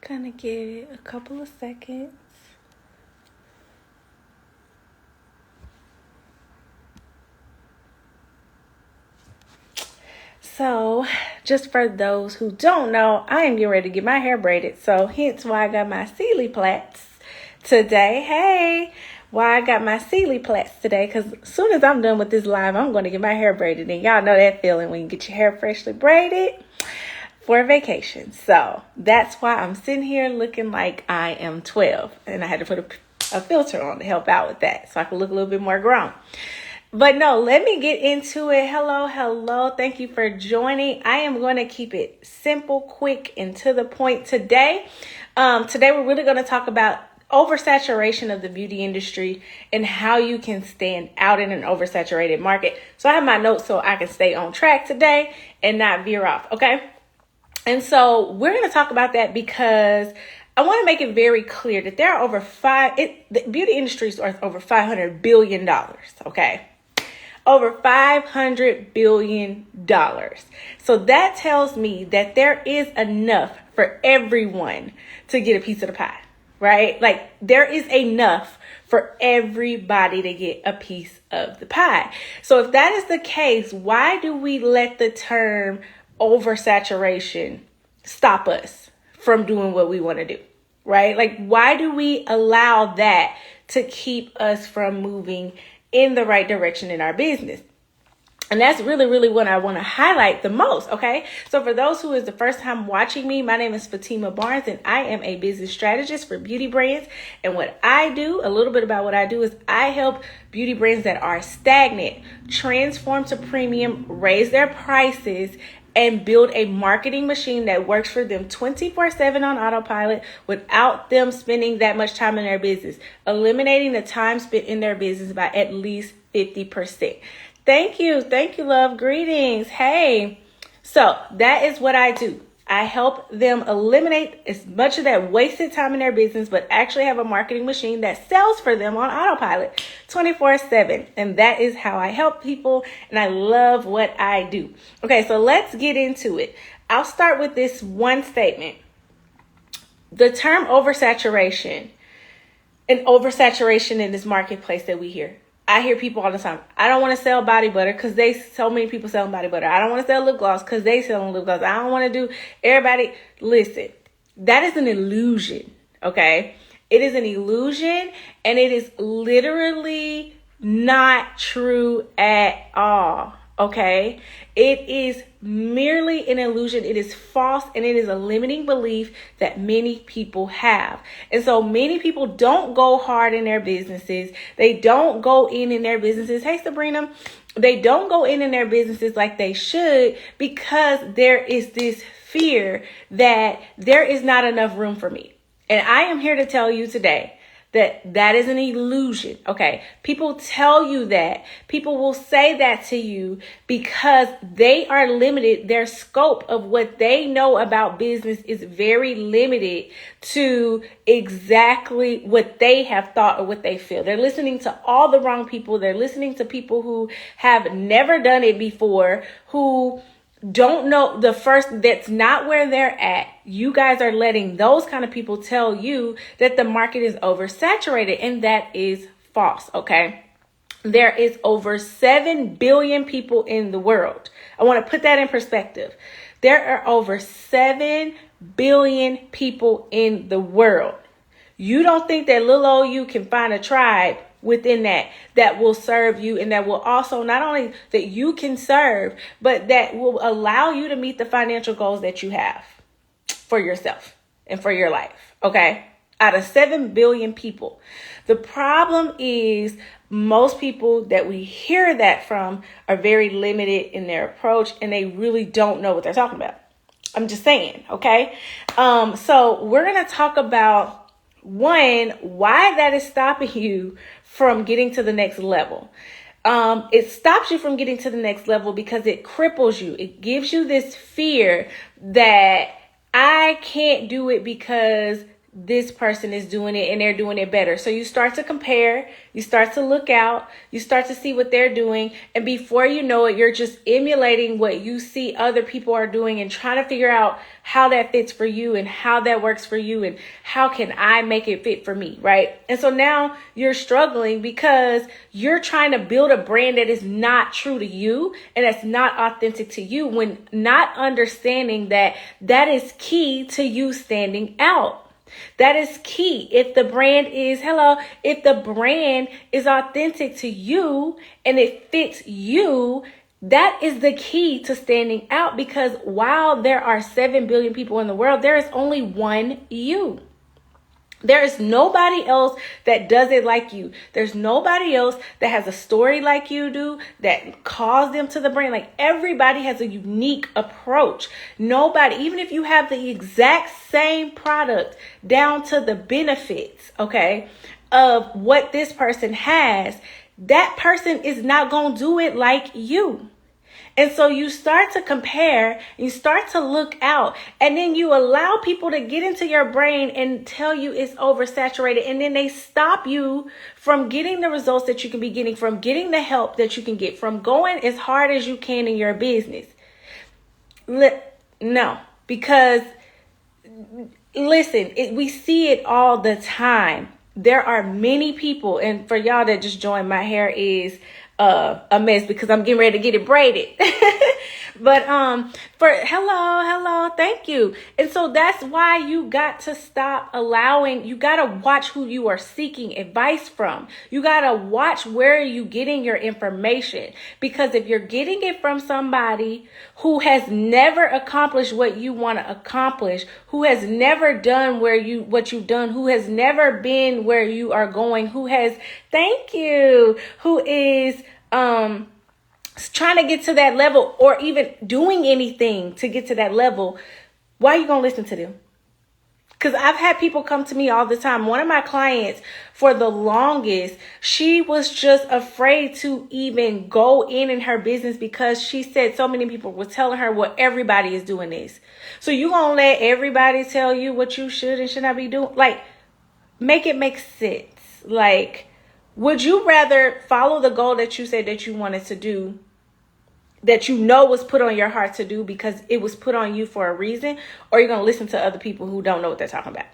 Gonna give it a couple of seconds. So, just for those who don't know, I am getting ready to get my hair braided. So, hence why I got my Sealy plaits today. Hey, why I got my Sealy plaits today? Because as soon as I'm done with this live, I'm going to get my hair braided. And y'all know that feeling when you get your hair freshly braided for vacation. So, that's why I'm sitting here looking like I am 12. And I had to put a filter on to help out with that so I can look a little bit more grown. But no, let me get into it. Hello. Thank you for joining. I am going to keep it simple, quick, and to the point today. Today, we're really going to talk about oversaturation of the beauty industry and how you can stand out in an oversaturated market. So I have my notes so I can stay on track today and not veer off. Okay. And so we're going to talk about that because I want to make it very clear that there are the beauty industry is worth over $500 billion. Okay. Over $500 billion. So that tells me that there is enough for everyone to get a piece of the pie, right? Like there is enough for everybody to get a piece of the pie. So if that is the case, why do we let the term oversaturation stop us from doing what we want to do, right? Like why do we allow that to keep us from moving in the right direction in our business? And that's really what I want to highlight the most, okay? So for those who is the first time watching me, my name is Fatima Barnes, and I am a business strategist for beauty brands. And what I do, a little bit about what I do, is I help beauty brands that are stagnant transform to premium, raise their prices, and build a marketing machine that works for them 24/7 on autopilot without them spending that much time in their business, eliminating the time spent in their business by at least 50%. Thank you, love. Greetings. Hey, so that is what I do. I help them eliminate as much of that wasted time in their business, but actually have a marketing machine that sells for them on autopilot 24/7. And that is how I help people. And I love what I do. Okay, so let's get into it. I'll start with this one statement. The term oversaturation in this marketplace that we hear. I hear people all the time. I don't want to sell body butter because so many people selling body butter. I don't want to sell lip gloss because they selling lip gloss. I don't want to do everybody. Listen, that is an illusion. Okay. It is an illusion and it is literally not true at all. Okay. It is merely an illusion. It is false and it is a limiting belief that many people have. And so many people don't go hard in their businesses. They don't go in their businesses. Hey, Sabrina. They don't go in their businesses like they should because there is this fear that there is not enough room for me. And I am here to tell you today that is an illusion. Okay. People tell you that. People will say that to you because they are limited. Their scope of what they know about business is very limited to exactly what they have thought or what they feel. They're listening to all the wrong people. They're listening to people who have never done it before, who don't know that's not where they're at. You guys are letting those kind of people tell you that the market is oversaturated, and that is false. Okay. There is over 7 billion people in the world. I want to put that in perspective. There are over 7 billion people in the world. You don't think that little old you can find a tribe within that will serve you, and that will also not only that you can serve, but that will allow you to meet the financial goals that you have for yourself and for your life. Okay. Out of 7 billion people. The problem is most people that we hear that from are very limited in their approach and they really don't know what they're talking about. I'm just saying. Okay. So we're going to talk about one, why that is stopping you from getting to the next level. It stops you from getting to the next level because it cripples you. It gives you this fear that I can't do it because this person is doing it and they're doing it better. So you start to compare, you start to look out, you start to see what they're doing. And before you know it, you're just emulating what you see other people are doing and trying to figure out how that fits for you and how that works for you and how can I make it fit for me, right? And so now you're struggling because you're trying to build a brand that is not true to you and that's not authentic to you, when not understanding that that is key to you standing out. That is key. If the brand is, if the brand is authentic to you and it fits you, that is the key to standing out, because while there are 7 billion people in the world, there is only one you. There is nobody else that does it like you. There's nobody else that has a story like you do that calls them to the brand. Like, everybody has a unique approach. Nobody, even if you have the exact same product down to the benefits, okay, of what this person has, that person is not going to do it like you. And so you start to compare, you start to look out, and then you allow people to get into your brain and tell you it's oversaturated. And then they stop you from getting the results that you can be getting, from getting the help that you can get, from going as hard as you can in your business. No, because listen, we see it all the time. There are many people, and for y'all that just joined, my hair is a mess because I'm getting ready to get it braided. But hello, thank you. And so that's why you got to stop allowing, you got to watch who you are seeking advice from. You got to watch where you getting your information, because if you're getting it from somebody who has never accomplished what you want to accomplish, who has never done what you've done, who has never been where you are going, who is trying to get to that level, or even doing anything to get to that level, why are you going to listen to them? Because I've had people come to me all the time. One of my clients, for the longest, she was just afraid to even go in her business because she said so many people were telling her, well, everybody is doing this. So you going to let everybody tell you what you should and should not be doing? Like, make it make sense. Like, would you rather follow the goal that you said that you wanted to do, that you know was put on your heart to do because it was put on you for a reason, or you're going to listen to other people who don't know what they're talking about?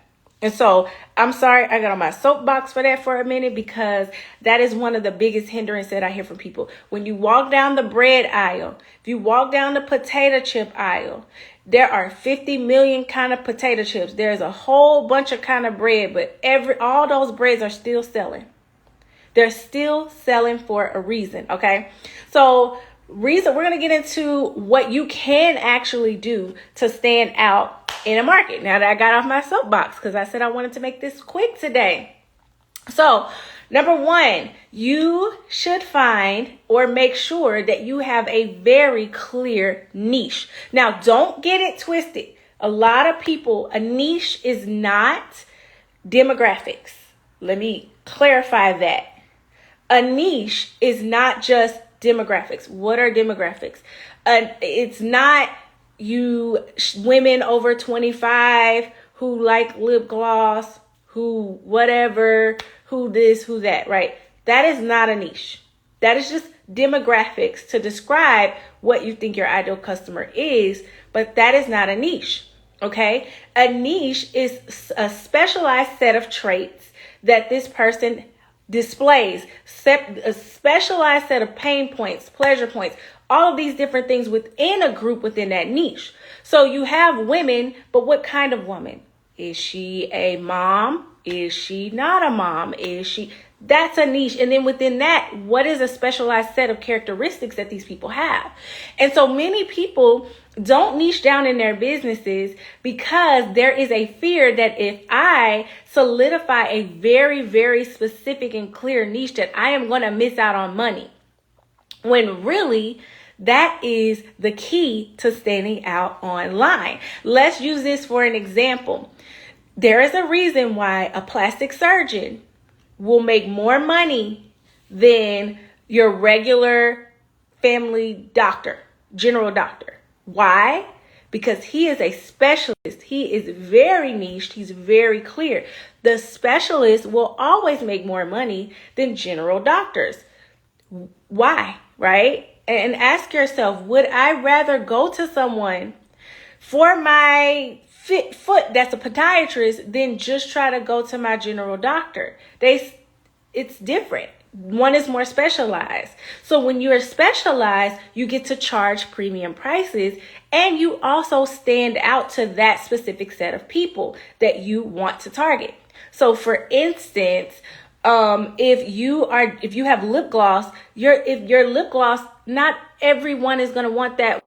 And so I'm sorry I got on my soapbox for that for a minute, because that is one of the biggest hindrances that I hear from people. When you walk down the bread aisle, if you walk down the potato chip aisle, there are 50 million kind of potato chips. There's a whole bunch of kind of bread, but all those breads are still selling. They're still selling for a reason, okay? So we're going to get into what you can actually do to stand out in a market. Now that I got off my soapbox, because I said I wanted to make this quick today. So number one, you should find or make sure that you have a very clear niche. Now, don't get it twisted. A lot of people, a niche is not demographics. Let me clarify that. A niche is not just demographics. What are demographics? It's not you women over 25 who like lip gloss, who whatever, who this, who that, right? That is not a niche. That is just demographics to describe what you think your ideal customer is, but that is not a niche, okay? A niche is a specialized set of traits that this person displays, a specialized set of pain points, pleasure points, all of these different things within a group within that niche. So you have women, but what kind of woman? Is she a mom? Is she not a mom? That's a niche. And then within that, what is a specialized set of characteristics that these people have? And so many people don't niche down in their businesses because there is a fear that if I solidify a very, very specific and clear niche, that I am going to miss out on money. When really, that is the key to standing out online. Let's use this for an example. There is a reason why a plastic surgeon will make more money than your regular family doctor, general doctor. Why? because he is a specialist. He is very niche. He's very clear. The specialist will always make more money than general doctors. Why? Right? And ask yourself, would I rather go to someone for my foot that's a podiatrist than just try to go to my general doctor? It's different. One is more specialized. So when you're specialized, you get to charge premium prices, and you also stand out to that specific set of people that you want to target. So for instance, if you have lip gloss, if your lip gloss, not everyone is going to want that